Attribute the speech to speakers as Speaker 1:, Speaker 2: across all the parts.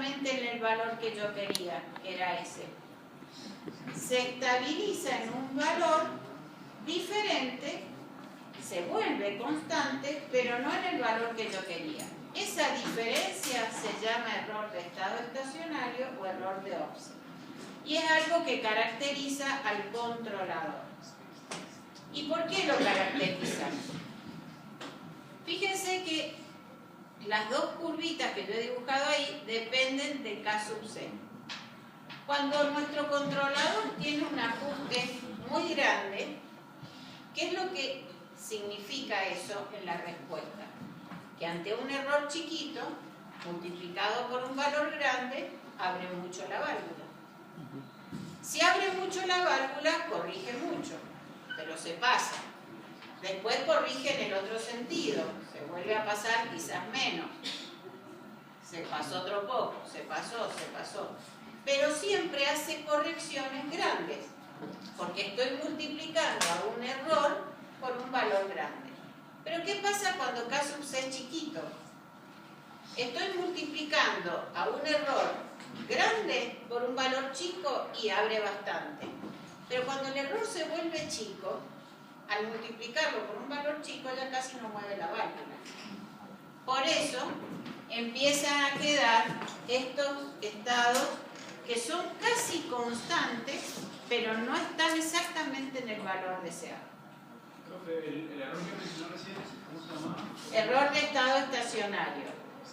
Speaker 1: exactamente en el valor que yo quería, era ese. Se estabiliza en un valor diferente, se vuelve constante, pero no en el valor que yo quería. Esa diferencia se llama error de estado estacionario o error de offset. Y es algo que caracteriza al controlador. ¿Y por qué lo caracteriza? Fíjense que las dos curvitas que yo he dibujado ahí dependen de K sub C. Cuando nuestro controlador tiene un ajuste muy grande, ¿qué es lo que significa eso en la respuesta? Que ante un error chiquito, multiplicado por un valor grande, abre mucho la válvula. Si abre mucho la válvula, corrige mucho, pero se pasa. Después corrige en el otro sentido, se vuelve a pasar quizás menos. Se pasó otro poco, se pasó. Pero siempre hace correcciones grandes, porque estoy multiplicando a un error por un valor grande. Pero ¿qué pasa cuando K sub C es chiquito? Estoy multiplicando a un error grande por un valor chico y abre bastante. Pero cuando el error se vuelve chico, al multiplicarlo por un valor chico ya casi no mueve la válvula. Por eso empiezan a quedar estos estados que son casi constantes, pero no están exactamente en el valor deseado.
Speaker 2: El error que mencionó recién, ¿cómo se llama?
Speaker 1: Error de estado estacionario.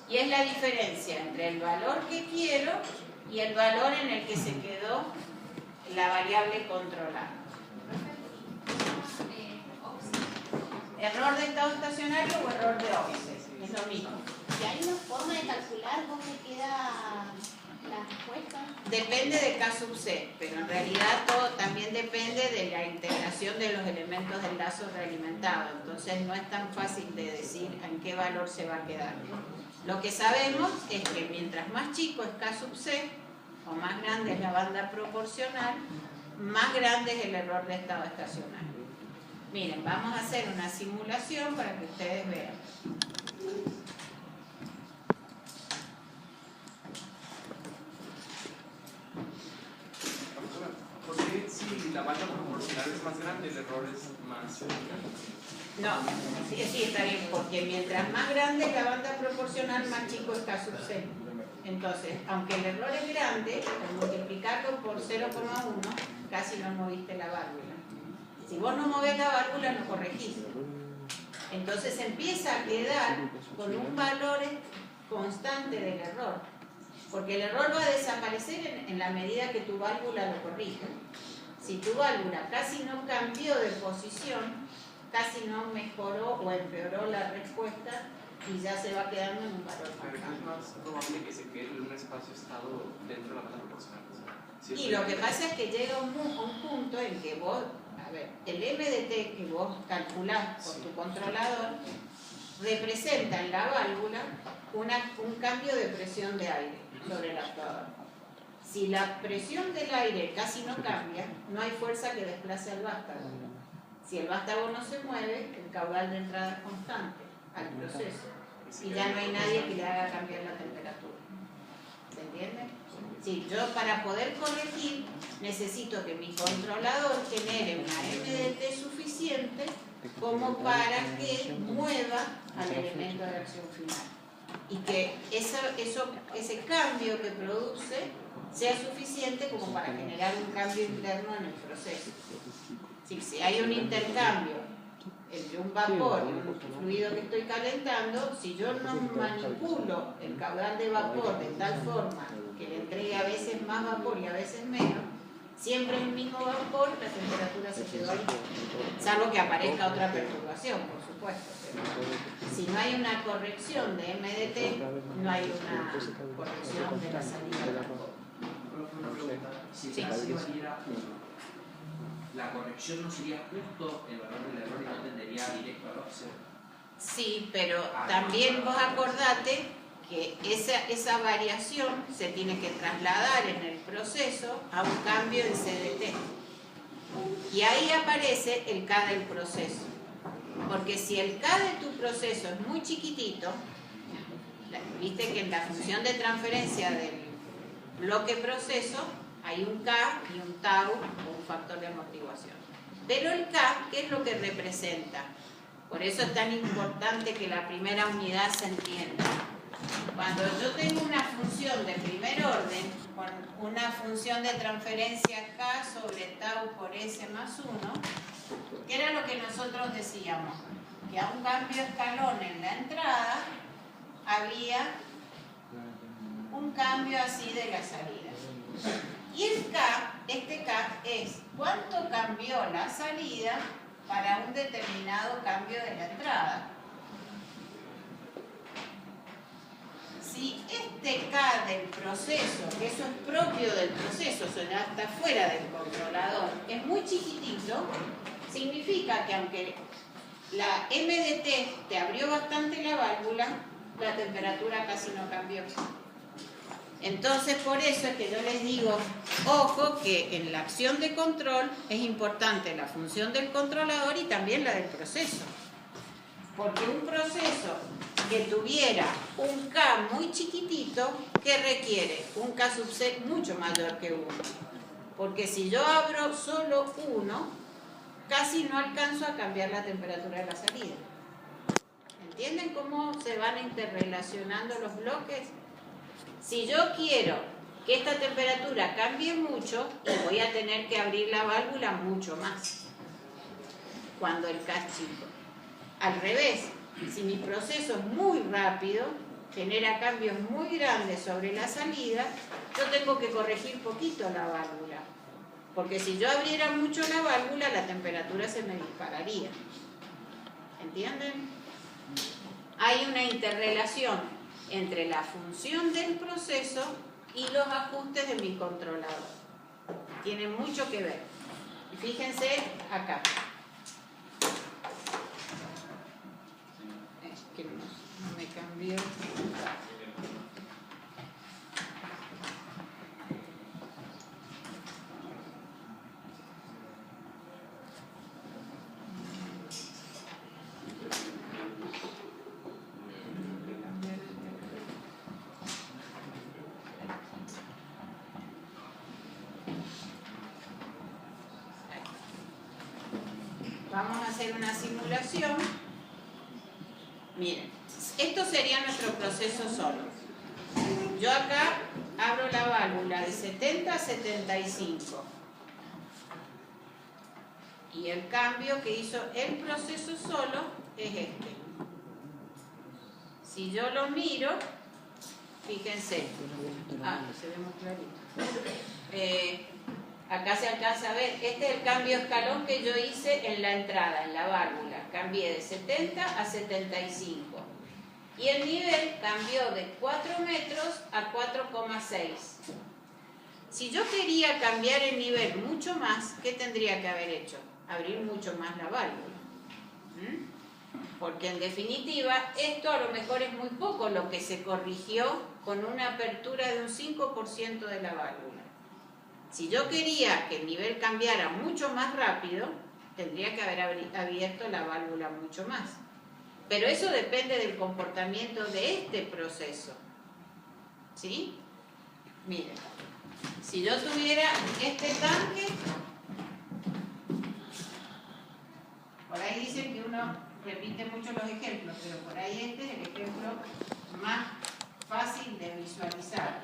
Speaker 1: Y es la diferencia entre el valor que quiero y el valor en el que se quedó la variable controlada. ¿Error de estado estacionario o error de offset? Es lo mismo.
Speaker 3: ¿Y hay una forma de calcular cómo queda la respuesta?
Speaker 1: Depende de K sub C, pero en realidad todo también depende de la integración de los elementos del lazo realimentado. Entonces no es tan fácil de decir en qué valor se va a quedar. Lo que sabemos es que mientras más chico es K sub C, o más grande es la banda proporcional, más grande es el error de estado estacionario. Miren, vamos a hacer una simulación para que ustedes vean.
Speaker 4: ¿Por qué si la banda proporcional es más grande, el error es más grande?
Speaker 1: No, sí, está bien, porque mientras más grande es la banda proporcional, más chico es K sub C. Entonces, aunque el error es grande, al multiplicarlo por 0,1, casi no moviste la válvula. Si vos no movés la válvula, no corregís. Entonces empieza a quedar con un valor constante del error. Porque el error va a desaparecer en la medida que tu válvula lo corrija. Si tu válvula casi no cambió de posición, casi no mejoró o empeoró la respuesta y ya se va quedando en un valor
Speaker 4: Pero es más probable que se quede en un espacio estado dentro de la banda proporcional.
Speaker 1: Y lo que pasa es que llega un punto en que vos, a ver, el MDT que vos calculás por tu controlador representa en la válvula un cambio de presión de aire sobre el actuador. Si la presión del aire casi no cambia, no hay fuerza que desplace al vástago. Si el vástago no se mueve, el caudal de entrada es constante al proceso y ya no hay nadie que le haga cambiar la temperatura. ¿Se entiende? Sí, yo para poder corregir necesito que mi controlador genere una MDT suficiente como para que mueva al elemento de acción final y que ese cambio que produce sea suficiente como para generar un cambio interno en el proceso. Si hay un intercambio entre un vapor y un fluido que estoy calentando, si yo no manipulo el caudal de vapor de tal forma que le entregue a veces más vapor y a veces menos, siempre el mismo vapor, la temperatura se quedó ahí, salvo que aparezca otra perturbación, por supuesto. Pero si no hay una corrección de MDT, no hay una corrección de la salida del vapor.
Speaker 5: Una pregunta, si el casi valiera 1, la corrección no sería justo el valor del error y no tendería directo al offset.
Speaker 1: Sí, pero también vos acordate que esa variación se tiene que trasladar en el proceso a un cambio en CDT. Y ahí aparece el K del proceso. Porque si el K de tu proceso es muy chiquitito, viste que en la función de transferencia del bloque proceso, hay un K y un tau o un factor de amortiguación. Pero el K, ¿qué es lo que representa? Por eso es tan importante que la primera unidad se entienda. Cuando yo tengo una función de primer orden, con una función de transferencia K sobre tau por S más 1, ¿qué era lo que nosotros decíamos? Que a un cambio escalón en la entrada había un cambio así de la salida. Y el K, este K es cuánto cambió la salida para un determinado cambio de la entrada. Si este K del proceso, que eso es propio del proceso, o sea, ya está fuera del controlador, es muy chiquitito, significa que aunque la MDT te abrió bastante la válvula, la temperatura casi no cambió. Entonces, por eso es que yo les digo, ojo, que en la acción de control es importante la función del controlador y también la del proceso. Porque un proceso que tuviera un K muy chiquitito, ¿qué requiere? Un K sub C mucho mayor que 1. Porque si yo abro solo 1, casi no alcanzo a cambiar la temperatura de la salida. ¿Entienden cómo se van interrelacionando los bloques? Si yo quiero que esta temperatura cambie mucho, voy a tener que abrir la válvula mucho más cuando el K es chico. Al revés, si mi proceso es muy rápido, genera cambios muy grandes sobre la salida, yo tengo que corregir poquito la válvula. Porque si yo abriera mucho la válvula, la temperatura se me dispararía. ¿Entienden? Hay una interrelación entre la función del proceso y los ajustes de mi controlador. Tiene mucho que ver. Y fíjense acá. Es que no me cambió. Vamos a hacer una simulación. Miren, esto sería nuestro proceso solo. Yo acá abro la válvula de 70 a 75. Y el cambio que hizo el proceso solo es este. Si yo lo miro, fíjense. Se ve muy clarito. Acá se alcanza a ver, este es el cambio escalón que yo hice en la entrada, en la válvula. Cambié de 70 a 75. Y el nivel cambió de 4 metros a 4,6. Si yo quería cambiar el nivel mucho más, ¿qué tendría que haber hecho? Abrir mucho más la válvula. Porque en definitiva, esto a lo mejor es muy poco lo que se corrigió con una apertura de un 5% de la válvula. Si yo quería que el nivel cambiara mucho más rápido, tendría que haber abierto la válvula mucho más. Pero eso depende del comportamiento de este proceso. ¿Sí? Miren, si yo tuviera este tanque, por ahí dicen que uno repite mucho los ejemplos, pero por ahí este es el ejemplo más fácil de visualizar.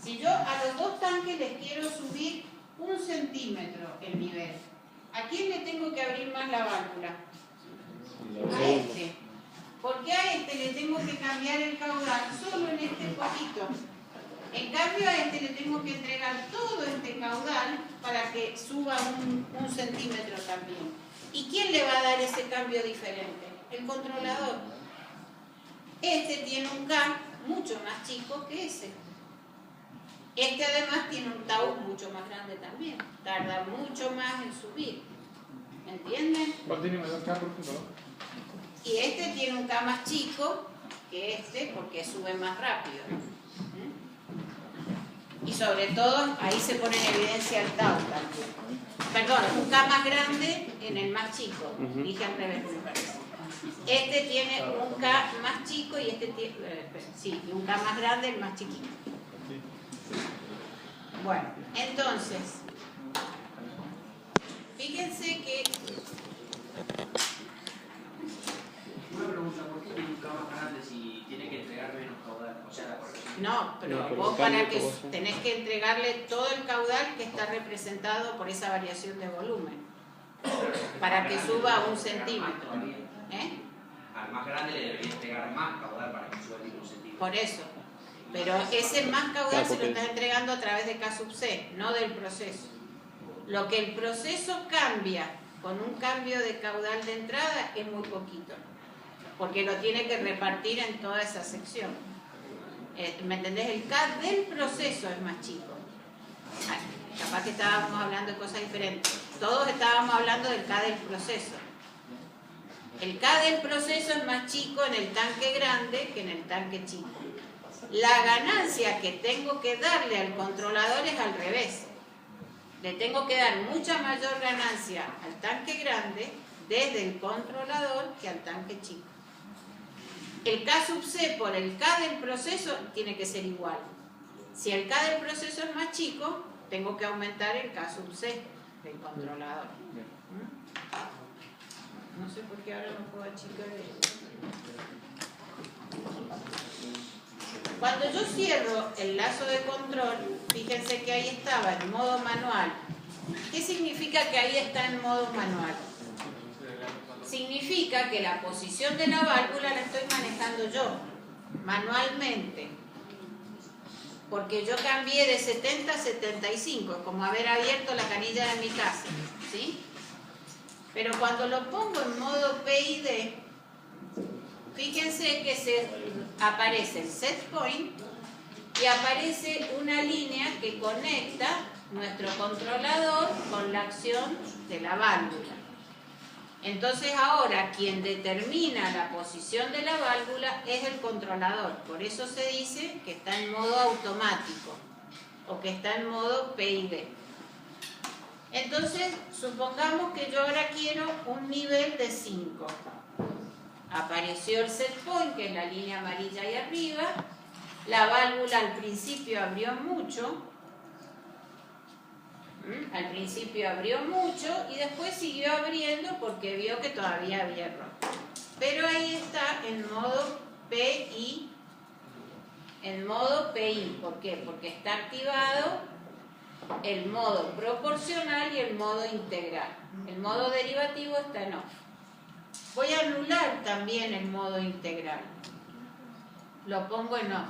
Speaker 1: Si yo a los dos tanques les quiero subir 1 centímetro el nivel, ¿a quién le tengo que abrir más la válvula? A este. ¿Por qué a este le tengo que cambiar el caudal solo en este poquito? En cambio a este le tengo que entregar todo este caudal para que suba 1 centímetro también. ¿Y quién le va a dar ese cambio diferente? El controlador. Este tiene un K mucho más chico que ese. Este además tiene un tau mucho más grande también. Tarda mucho más en subir. ¿Entienden?
Speaker 2: ¿Cuál tiene mayor K por ejemplo?
Speaker 1: Y este tiene un K más chico que este porque sube más rápido. Y sobre todo ahí se pone en evidencia el tau también. Perdón, un K más grande en el más chico. Dije al revés, me parece. Este tiene un K más chico y este tiene, un K más grande, el más chiquito. Bueno, entonces, fíjense que...
Speaker 5: Una pregunta, ¿por qué tiene un K más grande si tiene que entregar menos caudal? O sea, la corrección.
Speaker 1: No, pero vos para que tenés que entregarle todo el caudal que está representado por esa variación de volumen, para que suba 1 centímetro. ¿Eh?
Speaker 5: Al más grande le debería entregar más caudal para que suba el mismo centímetro.
Speaker 1: Por eso. Pero ese más caudal se lo estás entregando a través de K sub C, no del proceso. Lo que el proceso cambia con un cambio de caudal de entrada es muy poquito, porque lo tiene que repartir en toda esa sección. ¿Me entendés? El K del proceso es más chico. Capaz que estábamos hablando de cosas diferentes. Todos estábamos hablando del K del proceso. El K del proceso es más chico en el tanque grande que en el tanque chico. La ganancia que tengo que darle al controlador es al revés. Le tengo que dar mucha mayor ganancia al tanque grande desde el controlador que al tanque chico. El K sub C por el K del proceso tiene que ser igual. Si el K del proceso es más chico, tengo que aumentar el K sub C del controlador. No sé por qué ahora no puedo achicar esto. Cuando yo cierro el lazo de control, fíjense que ahí estaba en modo manual. ¿Qué significa que ahí está en modo manual? Significa que la posición de la válvula la estoy manejando yo, manualmente. Porque yo cambié de 70 a 75, es como haber abierto la canilla de mi casa, ¿sí? Pero cuando lo pongo en modo PID, fíjense que aparece el set point y aparece una línea que conecta nuestro controlador con la acción de la válvula. Entonces ahora quien determina la posición de la válvula es el controlador. Por eso se dice que está en modo automático o que está en modo PID. Entonces supongamos que yo ahora quiero un nivel de 5. Apareció el set point, que es la línea amarilla ahí arriba. La válvula al principio abrió mucho. Al principio abrió mucho y después siguió abriendo porque vio que todavía había error. Pero ahí está en modo PI. En modo PI. ¿Por qué? Porque está activado el modo proporcional y el modo integral. El modo derivativo está en off. Voy a anular también el modo integral. Lo pongo en off.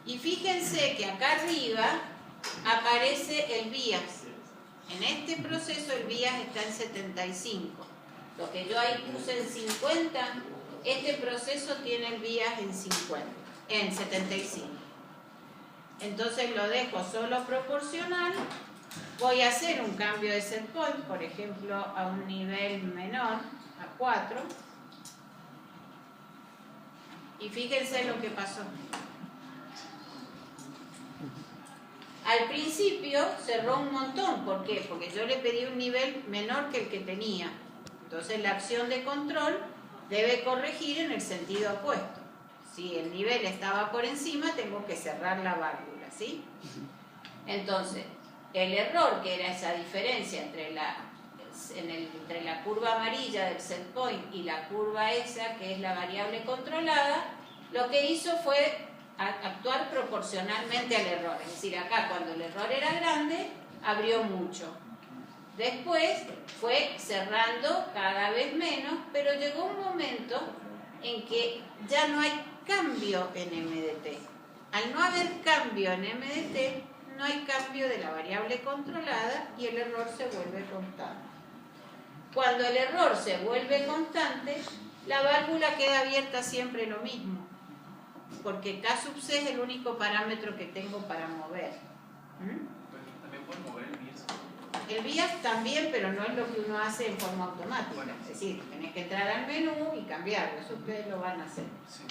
Speaker 1: Y fíjense que acá arriba aparece el BIAS. En este proceso el BIAS está en 75. Lo que yo ahí puse en 50, este proceso tiene el BIAS en 75. Entonces lo dejo solo proporcional. Voy a hacer un cambio de set point, por ejemplo, a un nivel menor, a 4. Y fíjense lo que pasó. Al principio cerró un montón. ¿Por qué? Porque yo le pedí un nivel menor que el que tenía. Entonces la acción de control debe corregir en el sentido opuesto. Si el nivel estaba por encima, tengo que cerrar la válvula, ¿sí? Entonces, el error, que era esa diferencia entre la curva amarilla del set point y la curva esa, que es la variable controlada, lo que hizo fue actuar proporcionalmente al error. Es decir, acá cuando el error era grande, abrió mucho. Después fue cerrando cada vez menos, pero llegó un momento en que ya no hay cambio en MDT. Al no haber cambio en MDT, no hay cambio de la variable controlada y el error se vuelve constante. Cuando el error se vuelve constante, la válvula queda abierta siempre lo mismo, porque K sub C es el único parámetro que tengo para mover.
Speaker 4: También pueden mover el BIAS.
Speaker 1: El BIAS también, pero no es lo que uno hace en forma automática. Es decir, tenés que entrar al menú y cambiarlo. Eso ustedes lo van a hacer.
Speaker 4: Sí.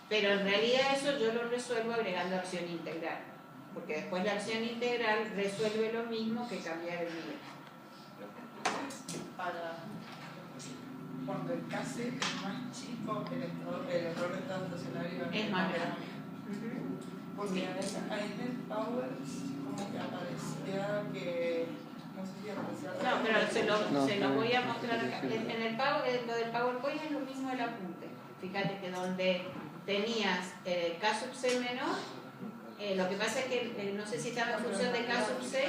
Speaker 1: Pero en realidad eso yo lo resuelvo agregando acción integral. Porque después la acción integral resuelve lo mismo que cambiar el BIAS.
Speaker 6: Cuando el case es más chico, el error estacionario
Speaker 1: Es más grande.
Speaker 6: Porque ahí en el Power como que aparecía que, no sé si aparecía...
Speaker 1: No, pero se lo voy a mostrar acá. En el lo del PowerPoint es lo mismo del apunte. Fíjate que donde tenías K sub C menor, lo que pasa es que no sé si estaba en función de K sub C,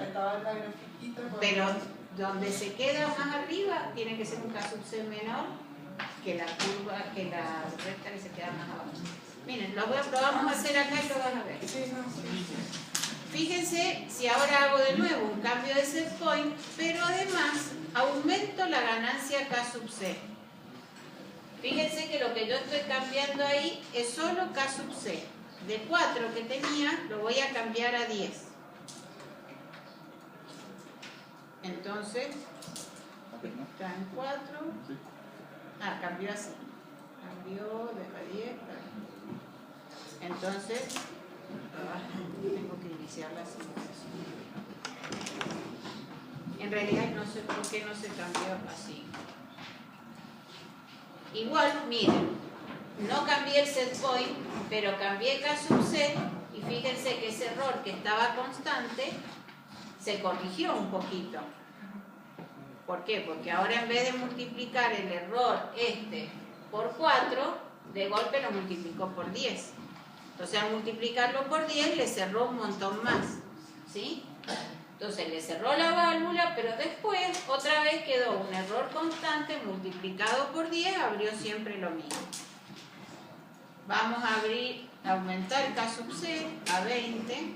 Speaker 6: Estaba en la grafiquita.
Speaker 1: pero donde se queda más arriba tiene que ser un K sub C menor que la curva, que la recta que se queda más abajo. Miren, lo vamos a hacer acá y lo van a ver. Fíjense si ahora hago de nuevo un cambio de set point, pero además aumento la ganancia K sub C. Fíjense que lo que yo estoy cambiando ahí es solo K sub C. De 4 que tenía, lo voy a cambiar a 10. Entonces, está en 4. Ah, cambió así. Cambió de 10. Entonces, tengo que iniciar la simulación. En realidad no sé por qué no se cambió así. Igual, miren, no cambié el set point, pero cambié K sub C y fíjense que ese error que estaba constante se corrigió un poquito. ¿Por qué? Porque ahora en vez de multiplicar el error por 4, de golpe lo multiplicó por 10. Entonces al multiplicarlo por 10 le cerró un montón más. ¿Sí? Entonces le cerró la válvula, pero después otra vez quedó un error constante multiplicado por 10, abrió siempre lo mismo. Vamos a aumentar K sub C a 20.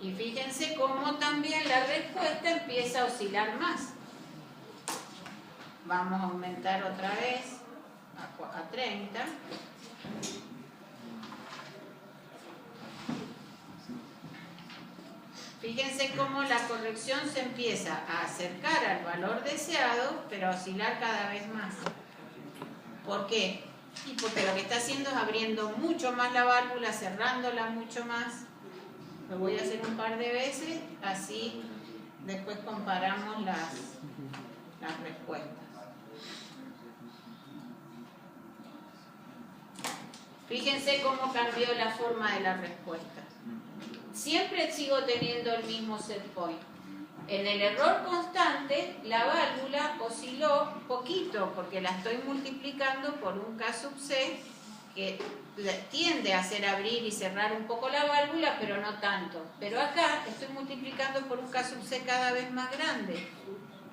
Speaker 1: Y fíjense cómo también la respuesta empieza a oscilar más. Vamos a aumentar otra vez a 30. Fíjense cómo la corrección se empieza a acercar al valor deseado, pero a oscilar cada vez más. ¿Por qué? Y porque lo que está haciendo es abriendo mucho más la válvula, cerrándola mucho más. Lo voy a hacer un par de veces, así después comparamos las respuestas. Fíjense cómo cambió la forma de la respuesta. Siempre sigo teniendo el mismo set point. En el error constante, la válvula osciló poquito porque la estoy multiplicando por un K sub C que tiende a hacer abrir y cerrar un poco la válvula, pero no tanto. Pero acá estoy multiplicando por un K sub C cada vez más grande.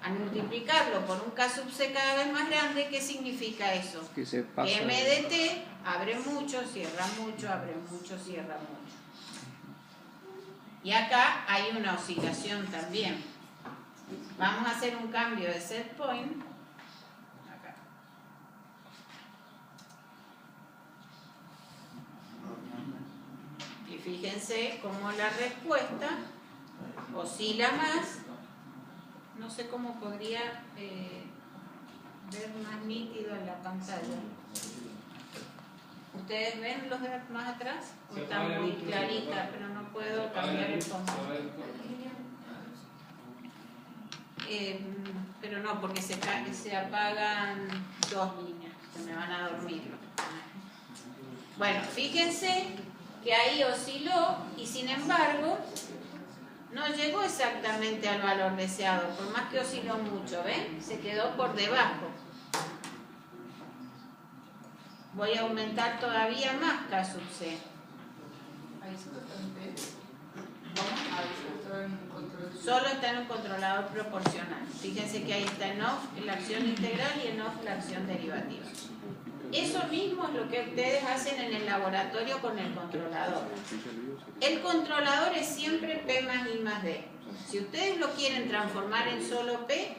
Speaker 1: Al multiplicarlo por un K sub C cada vez más grande, ¿qué significa eso?
Speaker 7: Que se pasa.
Speaker 1: M de T abre mucho, cierra mucho, abre mucho, cierra mucho. Y acá hay una oscilación también. Vamos a hacer un cambio de set point. Acá. Y fíjense cómo la respuesta oscila más. No sé cómo podría ver más nítido en la pantalla. ¿Ustedes ven los de más atrás? ¿O está muy clarita, pero no puedo cambiar el fondo? Pero no, porque se apagan 2 líneas, se me van a dormir. Bueno, fíjense que ahí osciló y sin embargo no llegó exactamente al valor deseado, por más que osciló mucho, ¿ven? Se quedó por debajo. Voy a aumentar todavía más K sub C.
Speaker 6: Ahí solo está en P.
Speaker 1: ¿Cómo?
Speaker 6: Ahí solo está en control.
Speaker 1: Solo está en un controlador proporcional. Fíjense que ahí está en off la acción integral y en off la acción derivativa. Eso mismo es lo que ustedes hacen en el laboratorio con el controlador. El controlador es siempre P más I más D. Si ustedes lo quieren transformar en solo P,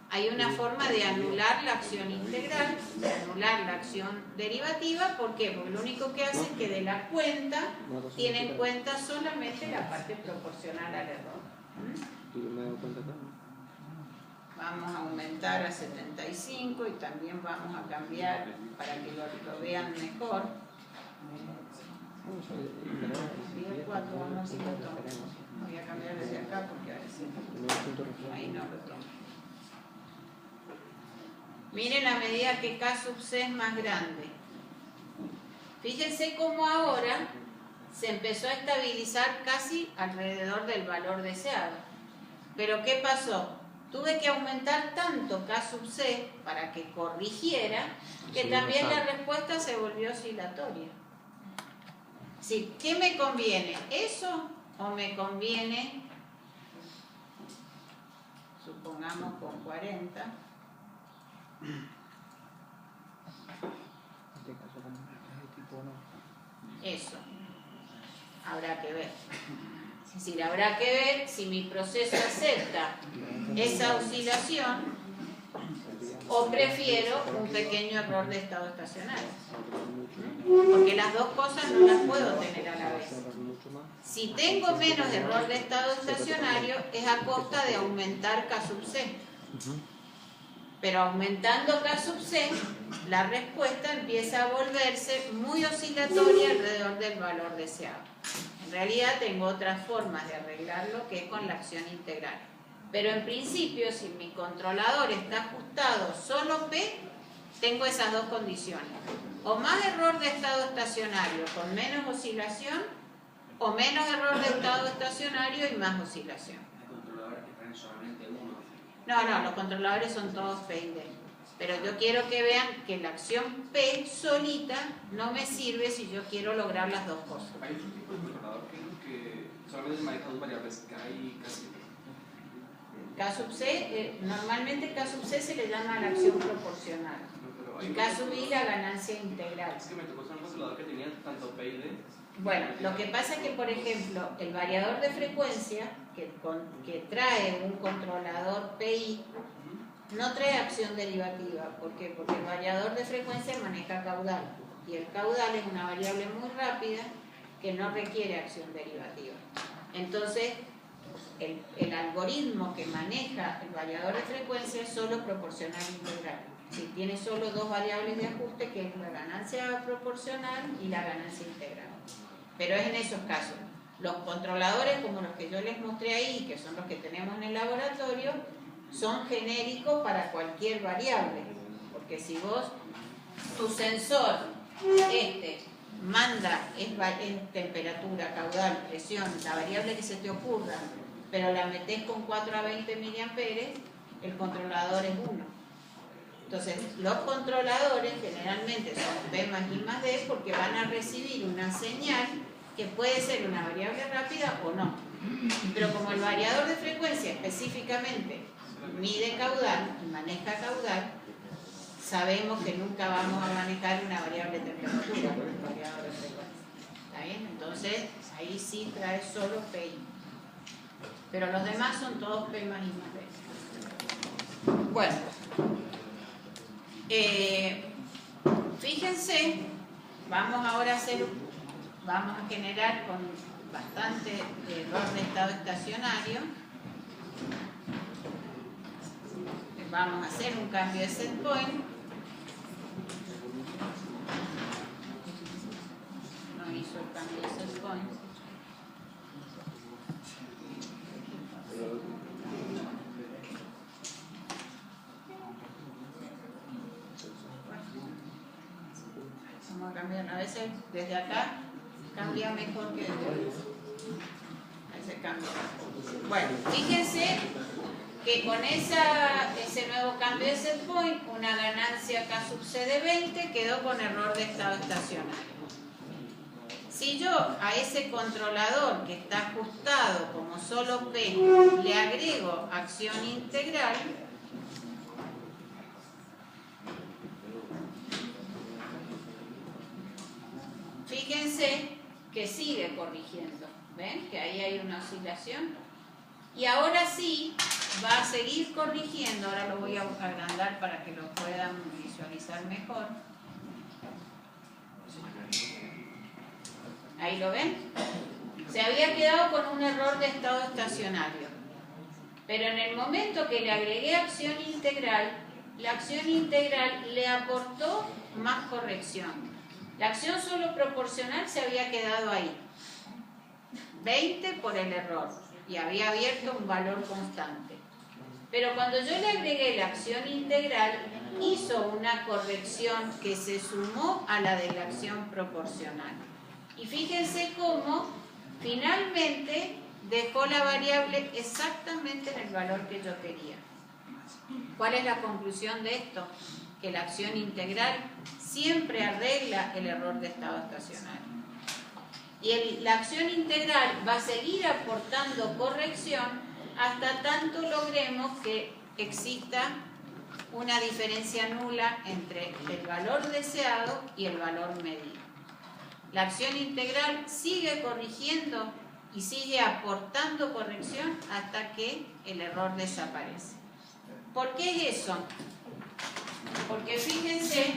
Speaker 1: hay una forma de anular la acción integral, de anular la acción derivativa. ¿Por qué? Porque lo único que hace es que de la cuenta tiene en cuenta solamente la parte proporcional al error. Vamos a aumentar a 75 y también vamos a cambiar para que lo vean mejor. 4, vamos a decirlo todo. Voy a cambiar desde acá porque a veces ahí no lo tomo. Miren a medida que K sub C es más grande. Fíjense cómo ahora se empezó a estabilizar casi alrededor del valor deseado. Pero ¿qué pasó? Tuve que aumentar tanto K sub C para que corrigiera, que también la respuesta se volvió oscilatoria. Sí, ¿qué me conviene? ¿Eso o me conviene, supongamos con 40? Eso. Habrá que ver. Es decir, habrá que ver si mi proceso acepta esa oscilación o prefiero un pequeño error de estado estacionario. Porque las dos cosas no las puedo tener a la vez. Si tengo menos error de estado estacionario es a costa de aumentar K sub C. Pero aumentando K sub C, la respuesta empieza a volverse muy oscilatoria alrededor del valor deseado. En realidad tengo otras formas de arreglarlo que es con la acción integral. Pero en principio, si mi controlador está ajustado solo P, tengo esas dos condiciones. O más error de estado estacionario con menos oscilación, o menos error de estado estacionario y más oscilación.
Speaker 5: Hay controladores que traen solamente uno.
Speaker 1: No, los controladores son todos P y D. Pero yo quiero que vean que la acción P solita no me sirve si yo quiero lograr las dos cosas.
Speaker 4: Hay otro tipo de controlador que solamente maneja dos variables, K y K sub.
Speaker 1: K sub C, normalmente K sub C se le llama la acción proporcional. Y K sub I la ganancia integral.
Speaker 4: Es que me tocó usar un controlador que tenía tanto P y D.
Speaker 1: Bueno, lo que pasa es que, por ejemplo, el variador de frecuencia que trae un controlador PI no trae acción derivativa. ¿Por qué? Porque el variador de frecuencia maneja caudal. Y el caudal es una variable muy rápida que no requiere acción derivativa. Entonces, el algoritmo que maneja el variador de frecuencia es solo proporcional integral. Si tiene solo dos variables de ajuste, que es la ganancia proporcional y la ganancia integral. Pero es en esos casos. Los controladores, como los que yo les mostré ahí, que son los que tenemos en el laboratorio, son genéricos para cualquier variable. Porque si vos, tu sensor, manda, es temperatura, caudal, presión, la variable que se te ocurra, pero la metés con 4 a 20 miliamperes, el controlador es 1. Entonces, los controladores generalmente son P más I más D porque van a recibir una señal que puede ser una variable rápida o no. Pero como el variador de frecuencia específicamente mide caudal y maneja caudal, sabemos que nunca vamos a manejar una variable de temperatura con el variador de frecuencia. ¿Está bien? Entonces, ahí sí trae solo PI. Pero los demás son todos P más I más D. Bueno. Fíjense, vamos ahora a generar con bastante error de estado estacionario. Vamos a hacer un cambio de set point. No hizo el cambio de set point. Vamos a cambiar, a veces desde acá cambia mejor que desde acá. A veces cambia. Bueno, fíjense que con ese nuevo cambio de set point, una ganancia K sub C de 20 quedó con error de estado estacionario. Si yo a ese controlador que está ajustado como solo P le agrego acción integral, fíjense que sigue corrigiendo. ¿Ven? Que ahí hay una oscilación. Y ahora sí va a seguir corrigiendo. Ahora lo voy a agrandar para que lo puedan visualizar mejor. Ahí lo ven. Se había quedado con un error de estado estacionario. Pero en el momento que le agregué acción integral, la acción integral le aportó más corrección. La acción solo proporcional se había quedado ahí. 20 por el error. Y había abierto un valor constante. Pero cuando yo le agregué la acción integral, hizo una corrección que se sumó a la de la acción proporcional. Y fíjense cómo finalmente dejó la variable exactamente en el valor que yo quería. ¿Cuál es la conclusión de esto? Que la acción integral siempre arregla el error de estado estacionario. Y la acción integral va a seguir aportando corrección hasta tanto logremos que exista una diferencia nula entre el valor deseado y el valor medido. La acción integral sigue corrigiendo y sigue aportando corrección hasta que el error desaparece. ¿Por qué es eso? Porque fíjense